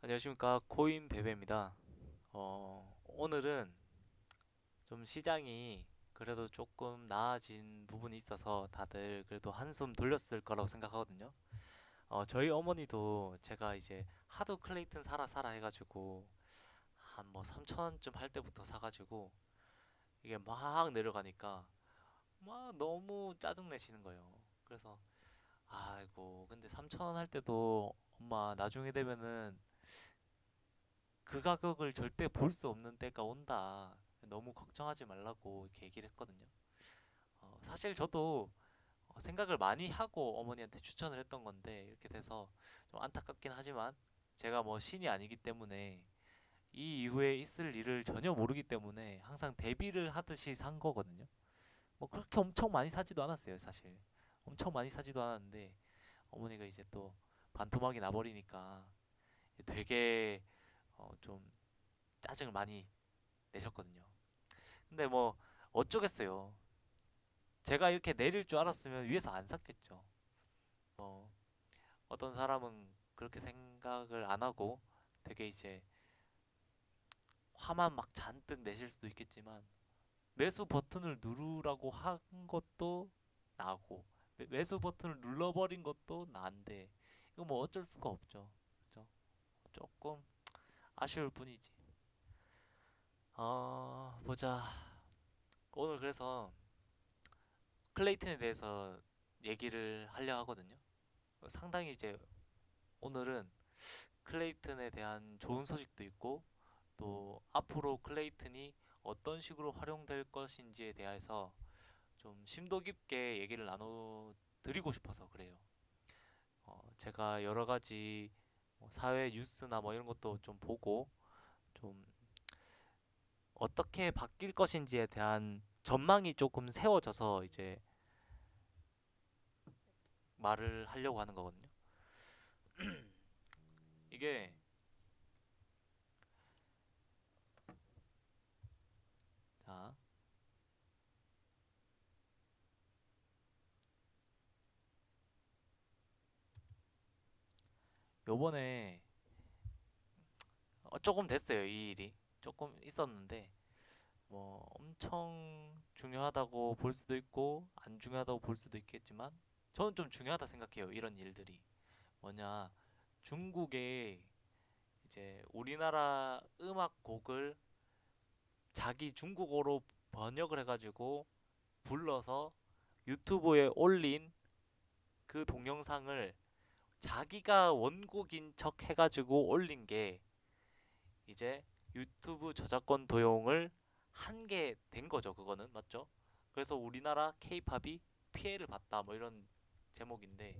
안녕하십니까, 코인 베베입니다. 오늘은 좀 시장이 그래도 조금 나아진 부분이 있어서 다들 그래도 한숨 돌렸을 거라고 생각하거든요. 저희 어머니도 제가 이제 하도 클레이튼 사라 사라 해가지고 한 뭐 3천 원쯤 할 때부터 사가지고 이게 막 내려가니까 막 너무 짜증 내시는 거예요. 그래서 아이고, 근데 3천 원 할 때도 엄마 나중에 되면은 그 가격을 절대 볼 수 없는 때가 온다. 너무 걱정하지 말라고 이렇게 얘기를 했거든요. 사실 저도 생각을 많이 하고 어머니한테 추천을 했던 건데 이렇게 돼서 좀 안타깝긴 하지만 제가 뭐 신이 아니기 때문에 이 이후에 있을 일을 전혀 모르기 때문에 항상 대비를 하듯이 산 거거든요. 뭐 그렇게 엄청 많이 사지도 않았어요, 사실. 엄청 많이 사지도 않았는데 어머니가 이제 또 반토막이 나버리니까 되게 좀 짜증을 많이 내셨거든요. 근데 뭐 어쩌겠어요. 제가 이렇게 내릴 줄 알았으면 위에서 안 샀겠죠. 뭐 어떤 사람은 그렇게 생각을 안 하고 되게 이제 화만 막 잔뜩 내실 수도 있겠지만 매수 버튼을 누르라고 한 것도 나고 매수 버튼을 눌러버린 것도 난데 이거 뭐 어쩔 수가 없죠. 그죠? 조금 아쉬울 뿐이지. 보자. 오늘 그래서 클레이튼에 대해서 얘기를 하려 하거든요. 상당히 이제 오늘은 클레이튼에 대한 좋은 소식도 있고 또 앞으로 클레이튼이 어떤 식으로 활용될 것인지에 대해서 좀 심도 깊게 얘기를 나눠 드리고 싶어서 그래요. 제가 여러 가지 뭐 사회 뉴스나 뭐 이런 것도 좀 보고 좀 어떻게 바뀔 것인지에 대한 전망이 조금 세워져서 이제 말을 하려고 하는 거거든요. 이게 자, 요번에 조금 됐어요, 이 일이. 조금 있었는데 뭐 엄청 중요하다고 볼 수도 있고 안 중요하다고 볼 수도 있겠지만 저는 좀 중요하다 생각해요. 이런 일들이 뭐냐, 중국에 이제 우리나라 음악곡을 자기 중국어로 번역을 해가지고 불러서 유튜브에 올린 그 동영상을 자기가 원곡인 척 해가지고 올린 게 이제 유튜브 저작권 도용을 한 게 된 거죠. 그거는 맞죠? 그래서 우리나라 케이팝이 피해를 봤다 뭐 이런 제목인데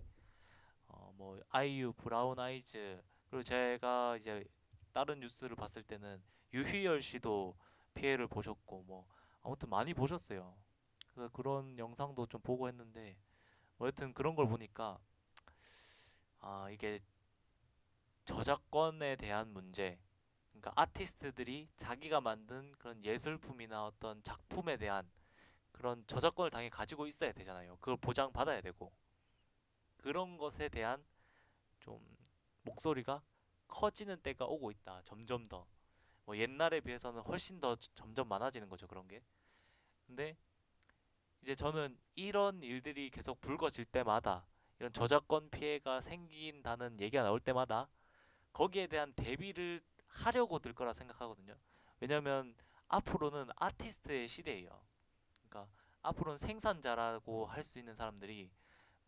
뭐 아이유 브라운 아이즈 그리고 제가 이제 다른 뉴스를 봤을 때는 유희열 씨도 피해를 보셨고 뭐 아무튼 많이 보셨어요. 그래서 그런 영상도 좀 보고 했는데 뭐 여튼 그런 걸 보니까 이게 저작권에 대한 문제, 그러니까 아티스트들이 자기가 만든 그런 예술품이나 어떤 작품에 대한 그런 저작권을 당연히 가지고 있어야 되잖아요. 그걸 보장받아야 되고 그런 것에 대한 좀 목소리가 커지는 때가 오고 있다. 점점 더. 뭐 옛날에 비해서는 훨씬 더 점점 많아지는 거죠. 그런 게. 근데 이제 저는 이런 일들이 계속 불거질 때마다 이런 저작권 피해가 생긴다는 얘기가 나올 때마다 거기에 대한 대비를 하려고 들 거라 생각하거든요. 왜냐면 앞으로는 아티스트의 시대예요. 그러니까 앞으로는 생산자라고 할 수 있는 사람들이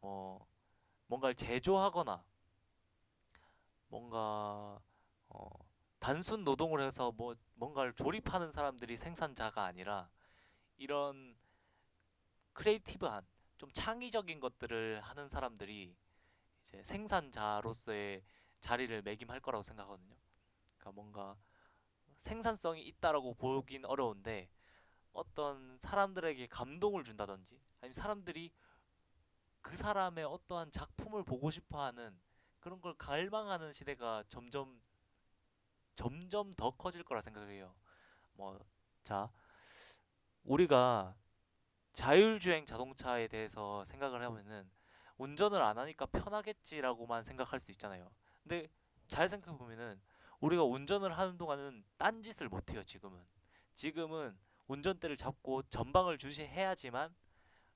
뭐 뭔가를 제조하거나 뭔가 어, 단순 노동을 해서 뭐 뭔가를 조립하는 사람들이 생산자가 아니라 이런 크리에이티브한 좀 창의적인 것들을 하는 사람들이 이제 생산자로서의 자리를 매김할 거라고 생각하거든요. 그러니까 뭔가 생산성이 있다라고 보긴 어려운데 어떤 사람들에게 감동을 준다든지 아니면 사람들이 그 사람의 어떠한 작품을 보고 싶어하는 그런 걸 갈망하는 시대가 점점 더 커질 거라 생각을 해요. 뭐, 자, 우리가 자율주행 자동차에 대해서 생각을 하면은 운전을 안 하니까 편하겠지라고만 생각할 수 있잖아요. 근데 잘 생각해 보면은 우리가 운전을 하는 동안은 딴짓을 못 해요, 지금은. 지금은 운전대를 잡고 전방을 주시해야지만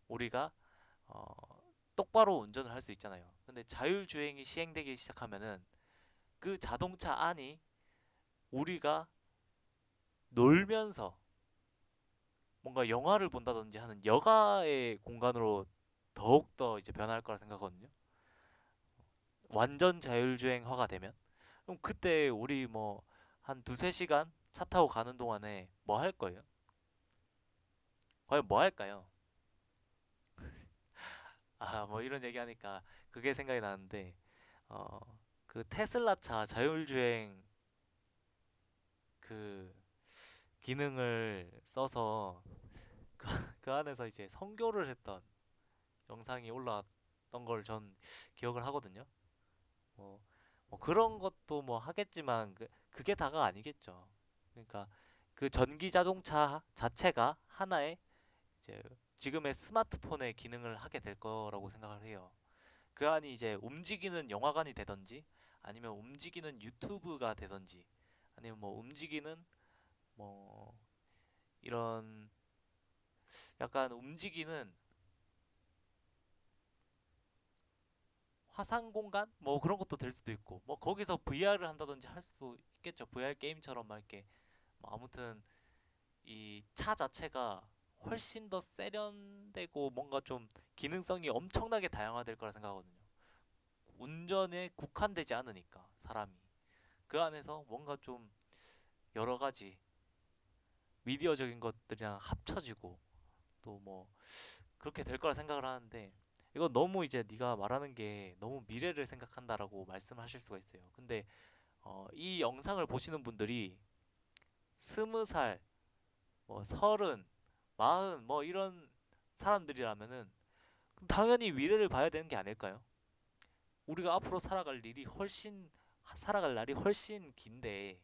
우리가 어, 똑바로 운전을 할 수 있잖아요. 근데 자율주행이 시행되기 시작하면은 그 자동차 안이 우리가 놀면서 뭔가 영화를 본다든지 하는 여가의 공간으로 더욱더 이제 변할 거라 생각하거든요. 완전 자율주행화가 되면. 그럼 그때 우리 뭐 한 두세 시간 차 타고 가는 동안에 뭐 할 거예요? 과연 뭐 할까요? 아, 뭐 이런 얘기하니까 그게 생각이 나는데, 어, 그 테슬라 차 자율주행 그 기능을 써서 그, 그 안에서 이제 선교를 했던 영상이 올라왔던 걸 전 기억을 하거든요. 뭐, 뭐 그런 것도 뭐 하겠지만 그게 다가 아니겠죠. 그러니까 그 전기 자동차 자체가 하나의 이제 지금의 스마트폰의 기능을 하게 될 거라고 생각을 해요. 그 안이 이제 움직이는 영화관이 되던지 아니면 움직이는 유튜브가 되던지 아니면 뭐 움직이는 뭐 이런 약간 움직이는 화상 공간 뭐 그런 것도 될 수도 있고 뭐 거기서 VR을 한다든지 할 수도 있겠죠. VR 게임처럼 막 이렇게 뭐 아무튼 이 차 자체가 훨씬 더 세련되고 뭔가 좀 기능성이 엄청나게 다양화될 거라 생각하거든요. 운전에 국한되지 않으니까 사람이 그 안에서 뭔가 좀 여러 가지 미디어적인 것들이랑 합쳐지고 또 뭐 그렇게 될 거라 생각을 하는데 이건 너무 이제 네가 말하는 게 너무 미래를 생각한다라고 말씀하실 수가 있어요. 근데 이 영상을 보시는 분들이 20살, 뭐 30, 40, 뭐 이런 사람들이라면은 당연히 미래를 봐야 되는 게 아닐까요? 우리가 앞으로 살아갈 날이 훨씬 긴데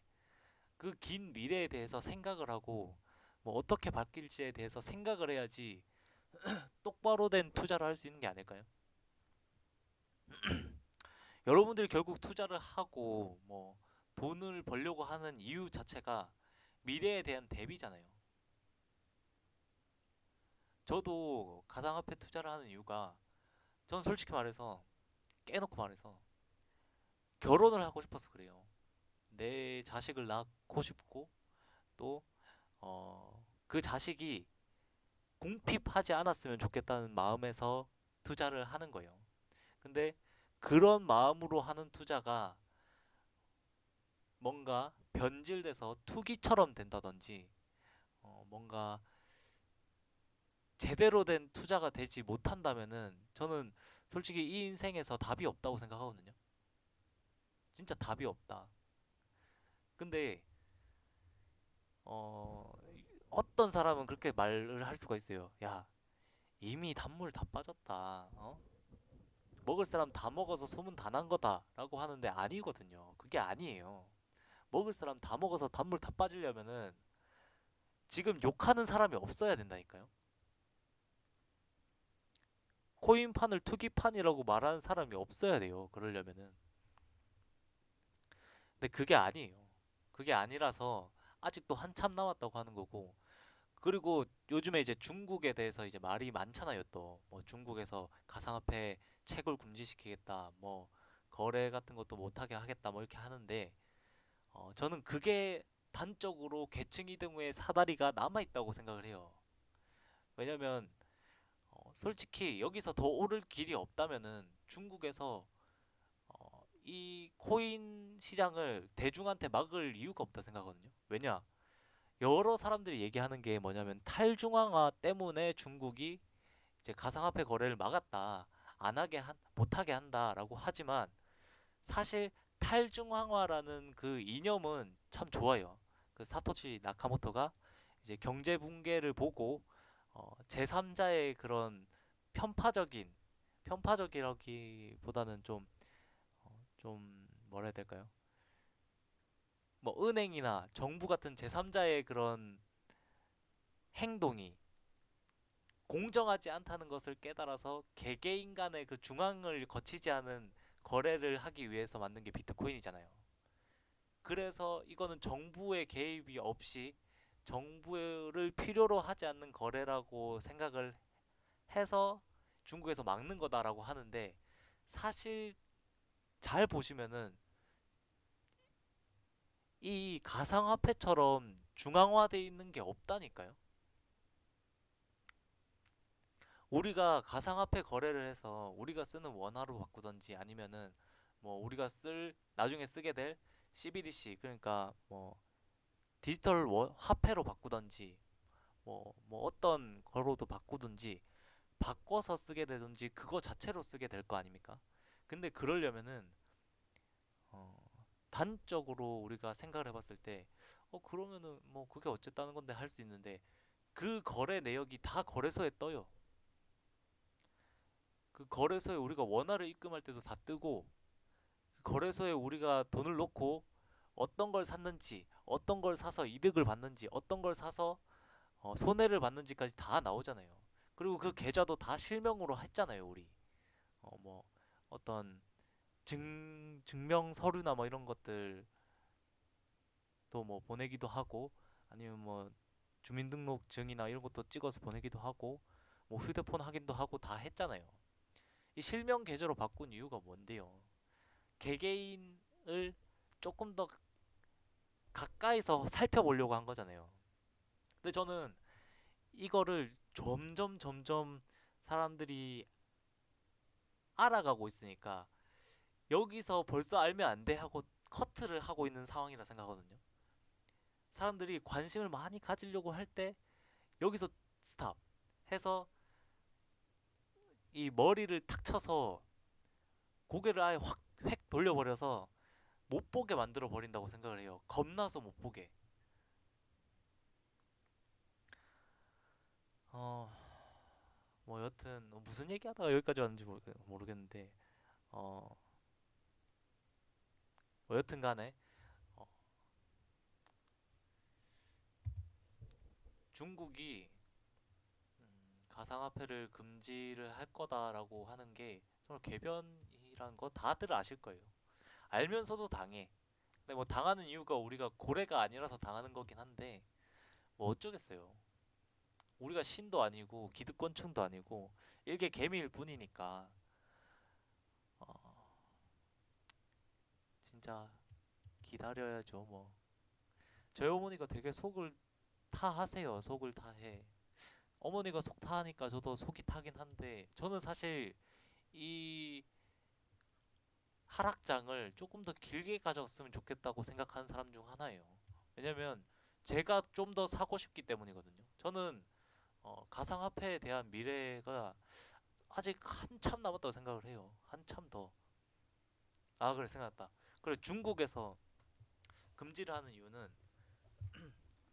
그 긴 미래에 대해서 생각을 하고 뭐 어떻게 바뀔지에 대해서 생각을 해야지 똑바로 된 투자를 할 수 있는 게 아닐까요? 여러분들이 결국 투자를 하고 뭐 돈을 벌려고 하는 이유 자체가 미래에 대한 대비잖아요. 저도 가상화폐 투자를 하는 이유가 전 솔직히 말해서 깨놓고 말해서 결혼을 하고 싶어서 그래요. 내 자식을 낳고 싶고 또 그 자식이 궁핍하지 않았으면 좋겠다는 마음에서 투자를 하는 거예요. 근데 그런 마음으로 하는 투자가 뭔가 변질돼서 투기처럼 된다든지 뭔가 제대로 된 투자가 되지 못한다면은 저는 솔직히 이 인생에서 답이 없다고 생각하거든요. 진짜 답이 없다. 근데 어, 어떤 사람은 그렇게 말을 할 수가 있어요. 야, 이미 단물 다 빠졌다. 먹을 사람 다 먹어서 소문 다 난 거다라고 하는데 아니거든요. 그게 아니에요. 먹을 사람 다 먹어서 단물 다 빠지려면은 지금 욕하는 사람이 없어야 된다니까요. 코인판을 투기판이라고 말하는 사람이 없어야 돼요. 그러려면은. 근데 그게 아니에요. 그게 아니라서 아직도 한참 남았다고 하는 거고. 그리고 요즘에 이제 중국에 대해서 이제 말이 많잖아요, 또. 뭐 중국에서 가상화폐 채굴 금지시키겠다. 뭐 거래 같은 것도 못하게 하겠다. 뭐 이렇게 하는데 저는 그게 단적으로 계층 이등의 사다리가 남아 있다고 생각을 해요. 왜냐면 솔직히 여기서 더 오를 길이 없다면은 중국에서 이 코인 시장을 대중한테 막을 이유가 없다 생각하거든요. 왜냐? 여러 사람들이 얘기하는 게 뭐냐면 탈중앙화 때문에 중국이 이제 가상화폐 거래를 막았다. 못하게 한다라고 하지만 사실 탈중앙화라는 그 이념은 참 좋아요. 그 사토시 나카모토가 이제 경제 붕괴를 보고 제3자의 그런 편파적인 편파적이라기보다는 좀 뭐라 해야 될까요? 뭐 은행이나 정부 같은 제3자의 그런 행동이 공정하지 않다는 것을 깨달아서 개개인 간의 그 중앙을 거치지 않은 거래를 하기 위해서 만든 게 비트코인이잖아요. 그래서 이거는 정부의 개입이 없이 정부를 필요로 하지 않는 거래라고 생각을 해서 중국에서 막는 거다라고 하는데, 사실 잘 보시면은 이 가상화폐처럼 중앙화돼 있는 게 없다니까요. 우리가 가상화폐 거래를 해서 우리가 쓰는 원화로 바꾸던지, 아니면은 뭐 우리가 쓸 나중에 쓰게 될 CBDC, 그러니까 뭐 디지털 화폐로 바꾸던지, 뭐 어떤 거로도 바꾸든지, 바꿔서 쓰게 되든지 그거 자체로 쓰게 될 거 아닙니까? 근데 그러려면은 어, 단적으로 우리가 생각을 해봤을 때, 그러면은 뭐 그게 어쨌다는 건데 할 수 있는데, 그 거래 내역이 다 거래소에 떠요. 그 거래소에 우리가 원화를 입금할 때도 다 뜨고, 그 거래소에 우리가 돈을 넣고 어떤 걸 샀는지, 어떤 걸 사서 이득을 받는지, 어떤 걸 사서 손해를 받는지까지 다 나오잖아요. 그리고 그 계좌도 다 실명으로 했잖아요, 우리. 뭐 어떤 증명 서류나 뭐 이런 것들도 뭐 보내기도 하고, 아니면 뭐 주민등록증이나 이런 것도 찍어서 보내기도 하고, 뭐 휴대폰 확인도 하고 다 했잖아요. 이 실명 계좌로 바꾼 이유가 뭔데요? 개개인을 조금 더 가까이서 살펴보려고 한 거잖아요. 근데 저는 이거를 점점 사람들이 알아가고 있으니까, 여기서 벌써 알면 안 돼 하고 커트를 하고 있는 상황이라 생각하거든요. 사람들이 관심을 많이 가지려고 할 때 여기서 스탑 해서 이 머리를 탁 쳐서 고개를 아예 확 획 돌려버려서 못 보게 만들어 버린다고 생각을 해요. 겁나서 못 보게. 어, 뭐 여튼 무슨 얘기하다가 여기까지 왔는지 모르겠는데, 어, 뭐 여튼 간에 어, 중국이 가상화폐를 금지를 할 거다라고 하는 게 정말 궤변이란 거 다들 아실 거예요. 알면서도 당해. 근데 뭐 당하는 이유가 우리가 고래가 아니라서 당하는 거긴 한데, 뭐 어쩌겠어요. 우리가 신도 아니고 기득권층도 아니고 일개 개미일 뿐이니까. 어, 진짜 기다려야죠 뭐. 저희 어머니가 되게 속을 타하세요. 속을 타해. 어머니가 속 타하니까 저도 속이 타긴 한데, 저는 사실 이 하락장을 조금 더 길게 가졌으면 좋겠다고 생각하는 사람 중 하나예요. 왜냐면 제가 좀 더 사고 싶기 때문이거든요. 저는 가상화폐에 대한 미래가 아직 한참 남았다고 생각을 해요. 한참 더. 아, 그래, 생각났다. 그래, 중국에서 금지를 하는 이유는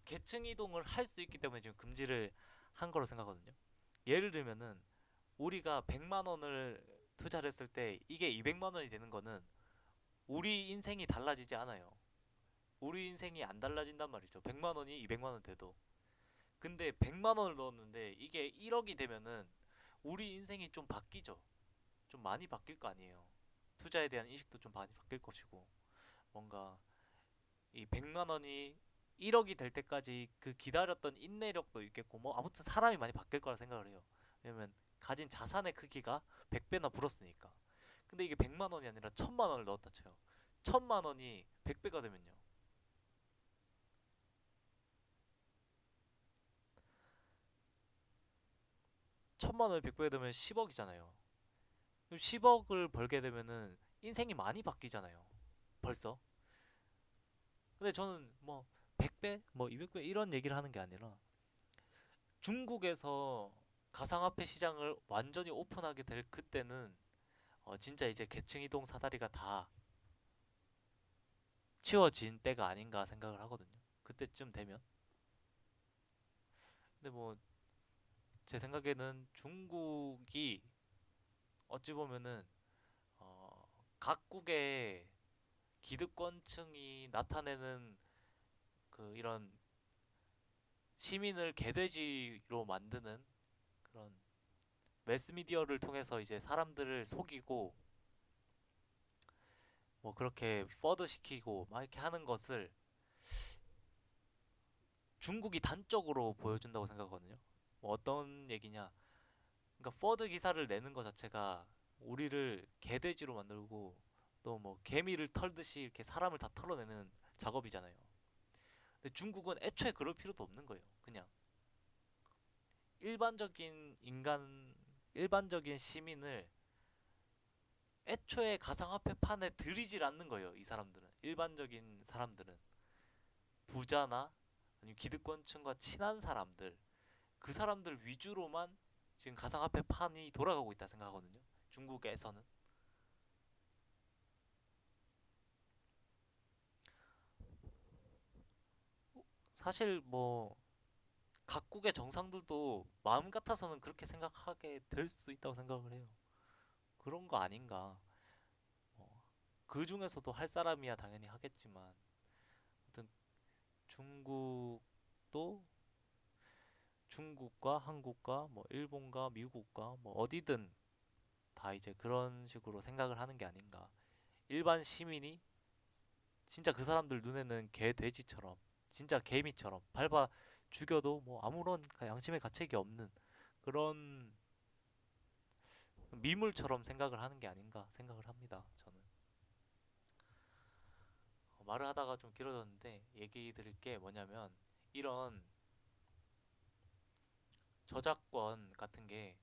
계층 이동을 할 수 있기 때문에 지금 금지를 한 거로 생각하거든요. 예를 들면은 우리가 100만 원을 투자를 했을 때 이게 200만 원이 되는 거는 우리 인생이 달라지지 않아요. 우리 인생이 안 달라진단 말이죠. 100만 원이 200만 원 돼도. 근데 100만 원을 넣었는데 이게 1억이 되면은 우리 인생이 좀 바뀌죠. 좀 많이 바뀔 거 아니에요. 투자에 대한 인식도 좀 많이 바뀔 것이고, 뭔가 이 100만 원이 1억이 될 때까지 그 기다렸던 인내력도 있겠고, 뭐 아무튼 사람이 많이 바뀔 거라 생각을 해요. 왜냐면 가진 자산의 크기가 100배나 불었으니까. 근데 이게 100만 원이 아니라 1000만 원을 넣었다 쳐요. 1000만 원이 100배가 되면요. 1000만 원이 100배가 되면 10억이잖아요. 10억을 벌게 되면은 인생이 많이 바뀌잖아요. 벌써. 근데 저는 뭐 100배, 뭐 200배 이런 얘기를 하는 게 아니라, 중국에서 가상화폐 시장을 완전히 오픈하게 될 그때는 진짜 이제 계층 이동 사다리가 다 치워진 때가 아닌가 생각을 하거든요. 그때쯤 되면. 근데 뭐 제 생각에는 중국이 어찌 보면은 각국의 기득권층이 나타내는 그 이런 시민을 개돼지로 만드는 그런 매스미디어를 통해서 이제 사람들을 속이고, 뭐 그렇게 퍼드 시키고 막 이렇게 하는 것을 중국이 단적으로 보여준다고 생각하거든요. 뭐 어떤 얘기냐? 그러니까 퍼드 기사를 내는 것 자체가 우리를 개돼지로 만들고 또 뭐 개미를 털듯이 이렇게 사람을 다 털어내는 작업이잖아요. 근데 중국은 애초에 그럴 필요도 없는 거예요. 그냥 일반적인 인간, 일반적인 시민을 애초에 가상화폐 판에 들이질 않는 거예요. 이 사람들은 일반적인 사람들은 부자나 아니면 기득권층과 친한 사람들 그 사람들 위주로만 지금 가상화폐 판이 돌아가고 있다 생각하거든요. 중국에서는 사실 뭐 각국의 정상들도 마음 같아서는 그렇게 생각하게 될 수도 있다고 생각을 해요. 그런 거 아닌가. 그 중에서도 할 사람이야 당연히 하겠지만, 아무튼 중국도 중국과 한국과 뭐 일본과 미국과 뭐 어디든 다 이제 그런 식으로 생각을 하는 게 아닌가. 일반 시민이 진짜 그 사람들 눈에는 개 돼지처럼 진짜 개미처럼 밟아 죽여도 뭐 아무런 양심의 가책이 없는 그런 미물처럼 생각을 하는 게 아닌가 생각을 합니다. 저는 말을 하다가 좀 길어졌는데 얘기 드릴 게 뭐냐면 이런 저작권 같은 게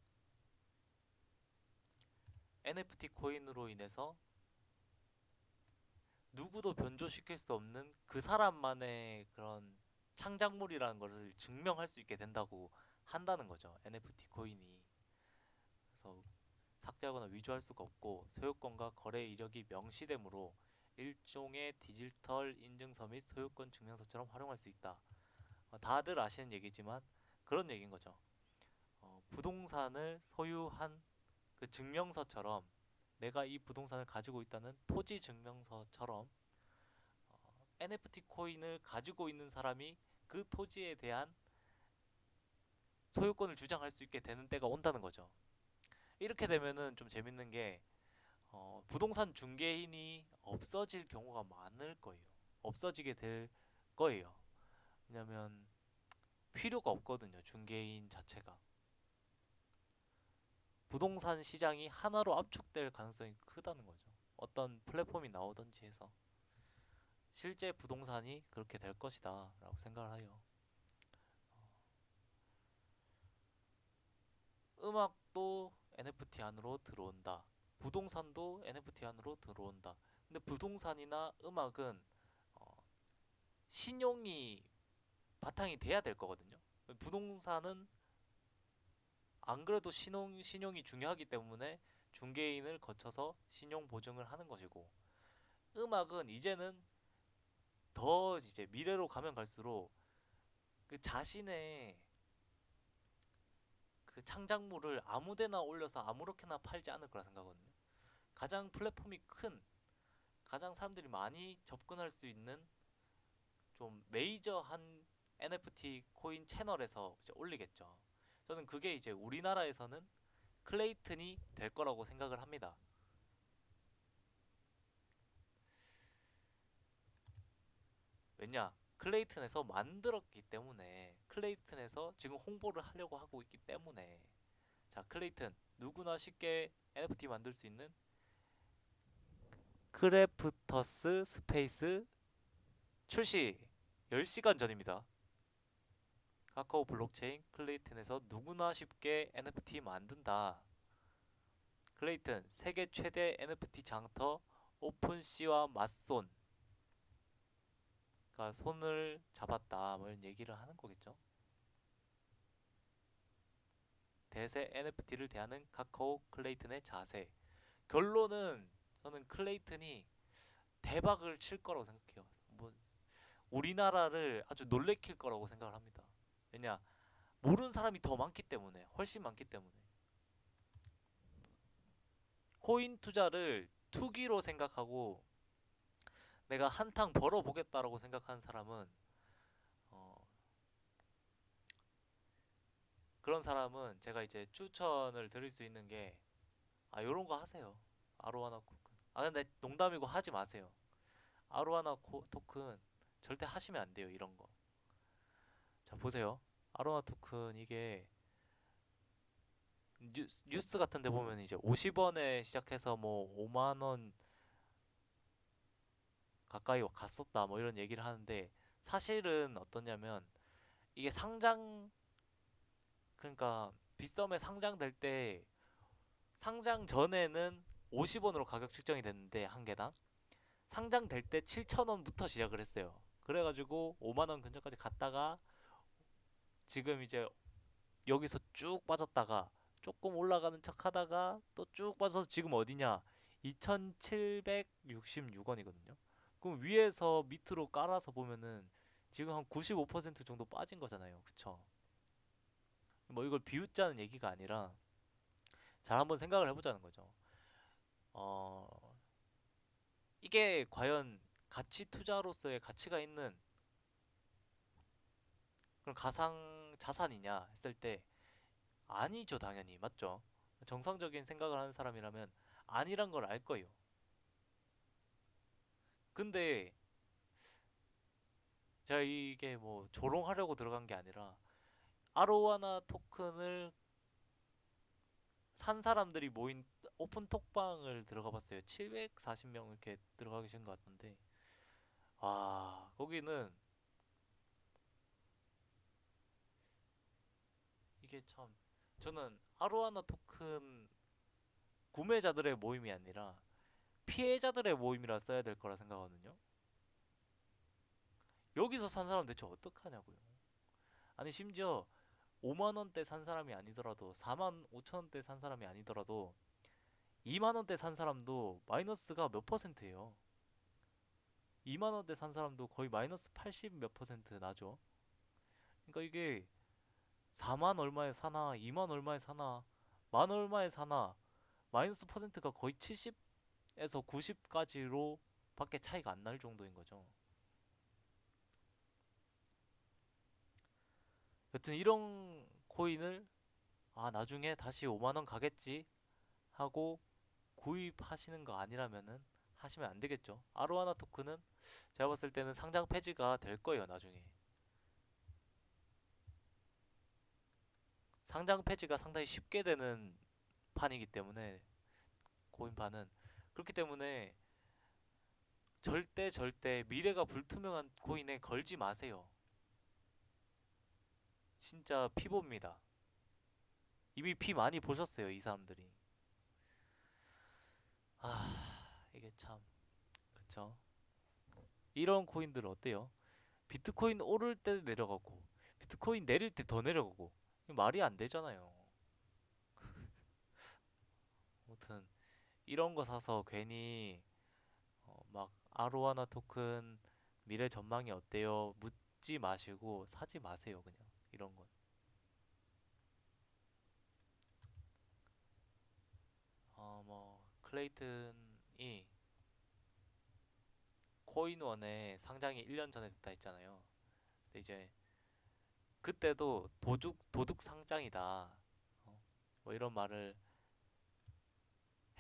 NFT 코인으로 인해서 누구도 변조시킬 수 없는 그 사람만의 그런 창작물이라는 것을 증명할 수 있게 된다고 한다는 거죠. NFT 코인이. 그래서 삭제하거나 위조할 수가 없고 소유권과 거래 이력이 명시되므로 일종의 디지털 인증서 및 소유권 증명서처럼 활용할 수 있다. 다들 아시는 얘기지만 그런 얘기인 거죠. 부동산을 소유한 그 증명서처럼 내가 이 부동산을 가지고 있다는 토지 증명서처럼 NFT 코인을 가지고 있는 사람이 그 토지에 대한 소유권을 주장할 수 있게 되는 때가 온다는 거죠. 이렇게 되면은 좀 재밌는 게 부동산 중개인이 없어질 경우가 많을 거예요. 없어지게 될 거예요. 왜냐면 필요가 없거든요. 중개인 자체가. 부동산 시장이 하나로 압축될 가능성이 크다는 거죠. 어떤 플랫폼이 나오든지 해서. 실제 부동산이 그렇게 될 것이다 라고 생각을 해요. 음악도 NFT 안으로 들어온다. 부동산도 NFT 안으로 들어온다. 근데 부동산이나 음악은 어, 신용이 바탕이 돼야 될 거거든요. 부동산은 안 그래도 신용이 중요하기 때문에 중개인을 거쳐서 신용 보증을 하는 것이고, 음악은 이제는 더 이제 미래로 가면 갈수록 그 자신의 그 창작물을 아무데나 올려서 아무렇게나 팔지 않을 거라 생각하거든요. 가장 플랫폼이 큰, 가장 사람들이 많이 접근할 수 있는 좀 메이저한 NFT 코인 채널에서 이제 올리겠죠. 저는 그게 이제 우리나라에서는 클레이튼이 될 거라고 생각을 합니다. 왜냐? 클레이튼에서 만들었기 때문에 클레이튼에서 지금 홍보를 하려고 하고 있기 때문에 자 클레이튼 누구나 쉽게 NFT 만들 수 있는 크래프터스 스페이스 출시 10시간 전입니다. 카카오 블록체인 클레이튼에서 누구나 쉽게 NFT 만든다. 클레이튼 세계 최대 NFT 장터 오픈시와 맞손 그러니까 손을 잡았다 뭐 이런 얘기를 하는 거겠죠. 대세 NFT를 대하는 카카오 클레이튼의 자세. 결론은 저는 클레이튼이 대박을 칠 거라고 생각해요. 뭐 우리나라를 아주 놀래킬 거라고 생각을 합니다. 왜냐 모르는 사람이 더 많기 때문에 훨씬 많기 때문에 코인 투자를 투기로 생각하고 내가 한탕 벌어보겠다라고 생각하는 사람은 어, 그런 사람은 제가 이제 추천을 드릴 수 있는 게 요런 거 하세요. 아로하나 쿠큰. 아 근데 농담이고 하지 마세요. 아로하나 토큰 절대 하시면 안 돼요. 이런 거. 자 보세요. 아로하나 토큰 이게 뉴스 같은 데 보면 이제 50원에 시작해서 뭐 5만 원 가까이 갔었다 뭐 이런 얘기를 하는데 사실은 어떠냐면 이게 상장 그러니까 빗썸에 상장될 때 상장 전에는 50원으로 가격 측정이 됐는데 한 개당 상장될 때 7,000원부터 시작을 했어요. 그래가지고 5만 원 근처까지 갔다가 지금 이제 여기서 쭉 빠졌다가 조금 올라가는 척 하다가 또 쭉 빠져서 지금 어디냐? 2,766원이거든요. 그럼 위에서 밑으로 깔아서 보면은 지금 한 95% 정도 빠진 거잖아요. 그쵸? 뭐 이걸 비웃자는 얘기가 아니라 잘 한번 생각을 해보자는 거죠. 어, 이게 과연 가치 투자로서의 가치가 있는 그런 가상 자산이냐 했을 때 아니죠, 당연히. 맞죠? 정상적인 생각을 하는 사람이라면 아니란 걸 알 거예요. 근데 제가 이게 뭐 조롱하려고 들어간 게 아니라 아로하나 토큰을 산 사람들이 모인 오픈 톡방을 들어가 봤어요. 740명 이렇게 들어가 계신 것 같던데. 와, 거기는 이게 참 저는 아로하나 토큰 구매자들의 모임이 아니라 피해자들의 모임이라 써야 될 거라 생각하거든요. 여기서 산 사람 대체 어떡하냐고요. 아니 심지어 5만 원대 산 사람이 아니더라도 4만 5천 원대 산 사람이 아니더라도 2만 원대 산 사람도 마이너스가 몇 퍼센트예요. 2만 원대 산 사람도 거의 마이너스 80 몇 퍼센트 나죠. 그러니까 이게 4만 얼마에 사나 2만 얼마에 사나 만 얼마에 사나 마이너스 퍼센트가 거의 70에서 90까지로 밖에 차이가 안 날 정도인 거죠. 여튼 이런 코인을 아 나중에 다시 5만 원 가겠지 하고 구입하시는 거 아니라면은 하시면 안 되겠죠. 아로하나 토큰은 제가 봤을 때는 상장 폐지가 될 거예요, 나중에. 상장 폐지가 상당히 쉽게 되는 판이기 때문에 코인판은 그렇기 때문에 절대 미래가 불투명한 코인에 걸지 마세요. 진짜 피봅니다. 이미 피 많이 보셨어요, 이 사람들이. 아, 이게 참 그쵸? 이런 코인들 어때요? 비트코인 오를 때 내려가고 비트코인 내릴 때 더 내려가고 이거 말이 안 되잖아요. 아무튼 이런 거 사서 괜히 막 아로하나 토큰 미래 전망이 어때요? 묻지 마시고 사지 마세요, 그냥. 이런 건. 뭐 클레이튼이 코인원에 상장이 1년 전에 됐다 했잖아요. 근데 이제 그때도 도둑 상장이다. 뭐 이런 말을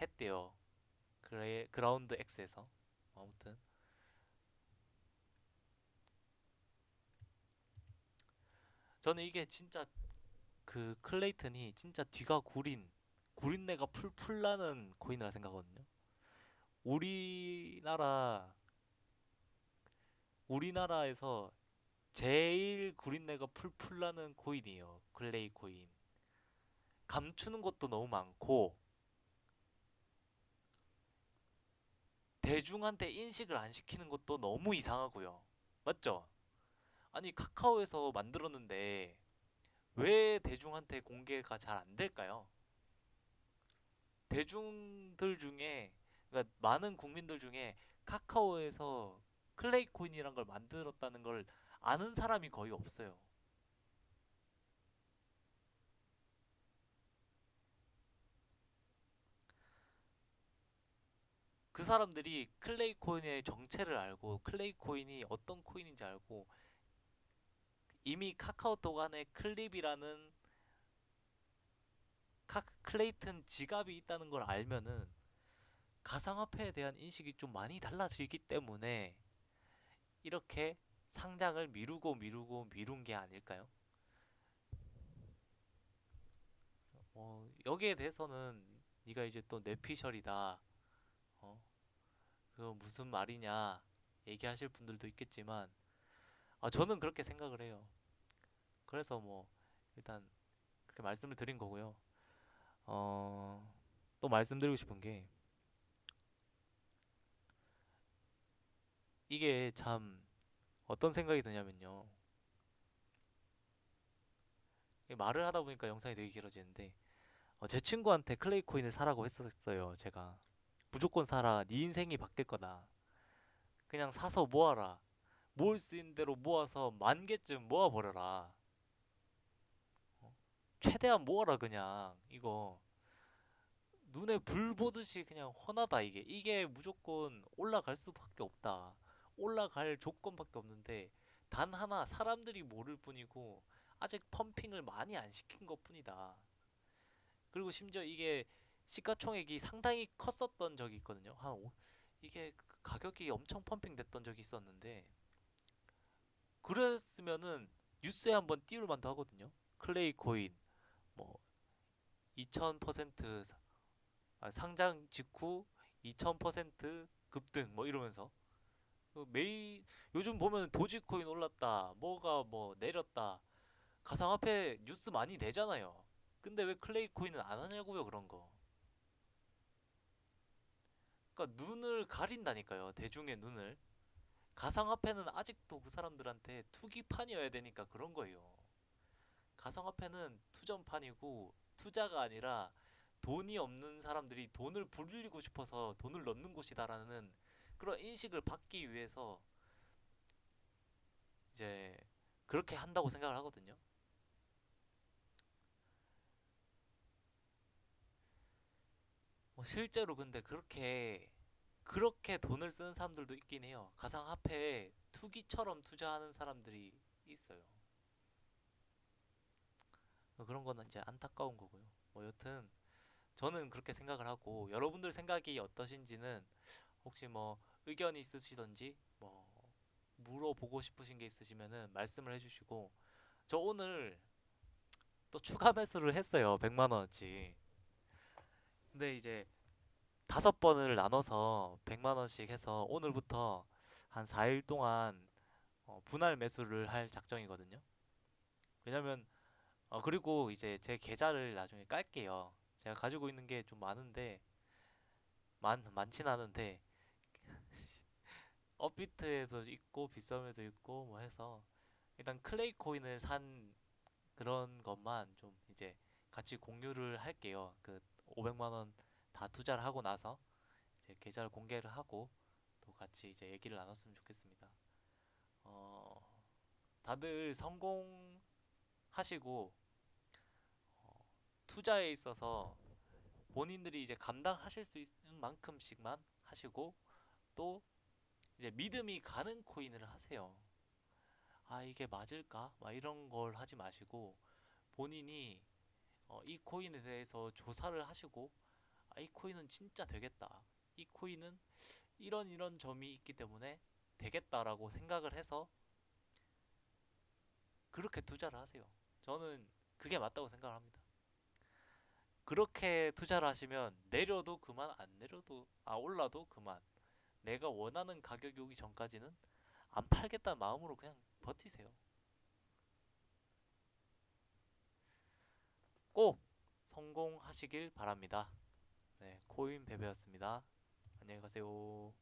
했대요. 그라운드 X에서. 아무튼 저는 이게 진짜 그 클레이튼이 진짜 뒤가 구린내가 풀풀 나는 코인이라 생각하거든요. 우리나라 우리나라에서 제일 구린내가 풀풀 나는 코인이에요. 클레이 코인. 감추는 것도 너무 많고 대중한테 인식을 안 시키는 것도 너무 이상하고요. 맞죠? 아니 카카오에서 만들었는데 왜 대중한테 공개가 잘 안 될까요? 대중들 중에 그러니까 많은 국민들 중에 카카오에서 클레이 코인이란 걸 만들었다는 걸 아는 사람이 거의 없어요. 그 사람들이 클레이 코인의 정체를 알고 클레이 코인이 어떤 코인인지 알고 이미 카카오톡 안에 클립이라는 클레이튼 지갑이 있다는 걸 알면은 가상화폐에 대한 인식이 좀 많이 달라지기 때문에 이렇게 상장을 미루고 미루고 미룬 게 아닐까요? 여기에 대해서는 네가 이제 또 뇌피셜이다. 어, 그거 무슨 말이냐 얘기하실 분들도 있겠지만 저는 그렇게 생각을 해요. 그래서 뭐 일단 그렇게 말씀을 드린 거고요. 어, 또 말씀드리고 싶은 게 이게 참 어떤 생각이 드냐면요. 이게 말을 하다 보니까 영상이 되게 길어지는데 제 친구한테 클레이 코인을 사라고 했었어요. 제가 무조건 사라. 네 인생이 바뀔 거다. 그냥 사서 모아라. 모을 수 있는 대로 모아서 만 개쯤 모아버려라. 어? 최대한 모아라 그냥 이거 눈에 불 보듯이 그냥 훤하다 이게 무조건 올라갈 수밖에 없다. 올라갈 조건밖에 없는데 단 하나 사람들이 모를 뿐이고 아직 펌핑을 많이 안 시킨 것 뿐이다. 그리고 심지어 이게 시가총액이 상당히 컸었던 적이 있거든요. 이게 가격이 엄청 펌핑 됐던 적이 있었는데 그랬으면은 뉴스에 한번 띄울 만도 하거든요. 클레이 코인 뭐 2000% 상장 직후 2000% 급등 뭐 이러면서 매일 요즘 보면 도지코인 올랐다 뭐가 뭐 내렸다 가상화폐 뉴스 많이 내잖아요. 근데 왜 클레이 코인은 안 하냐고요 그런 거. 그러니까 눈을 가린다니까요 대중의 눈을. 가상화폐는 아직도 그 사람들한테 투기판이어야 되니까 그런 거예요. 가상화폐는 투전판이고 투자가 아니라 돈이 없는 사람들이 돈을 불리고 싶어서 돈을 넣는 곳이다라는 그런 인식을 받기 위해서 이제 그렇게 한다고 생각을 하거든요. 실제로 근데 그렇게 돈을 쓰는 사람들도 있긴 해요. 가상화폐에 투기처럼 투자하는 사람들이 있어요. 그런 거는 이제 안타까운 거고요. 여튼 저는 그렇게 생각을 하고 여러분들 생각이 어떠신지는 혹시 뭐 의견이 있으시던지 뭐 물어보고 싶으신 게 있으시면은 말씀을 해주시고 저 오늘 또 추가 매수를 했어요. 100만 원어치. 근데 이제 5번을 나눠서 100만 원씩 해서 오늘부터 한 4일 동안 분할 매수를 할 작정이거든요. 왜냐면 그리고 이제 제 계좌를 나중에 깔게요. 제가 가지고 있는 게 좀 많은데 많진 않은데 업비트에도 있고 빗썸에도 있고 뭐 해서 일단 클레이 코인을 산 그런 것만 좀 이제 같이 공유를 할게요. 그 500만 원 다 투자를 하고 나서 이제 계좌를 공개를 하고 또 같이 이제 얘기를 나눴으면 좋겠습니다. 어, 다들 성공하시고 투자에 있어서 본인들이 이제 감당하실 수 있는 만큼씩만 하시고 또 이제 믿음이 가는 코인을 하세요. 이게 맞을까? 막 이런 걸 하지 마시고 본인이 이 코인에 대해서 조사를 하시고 이 코인은 진짜 되겠다. 이 코인은 이런 이런 점이 있기 때문에 되겠다라고 생각을 해서 그렇게 투자를 하세요. 저는 그게 맞다고 생각을 합니다. 그렇게 투자를 하시면 내려도 그만 안 내려도 올라도 그만 내가 원하는 가격이 오기 전까지는 안 팔겠다는 마음으로 그냥 버티세요. 꼭 성공하시길 바랍니다. 네, 코인 베베였습니다. 안녕히 가세요.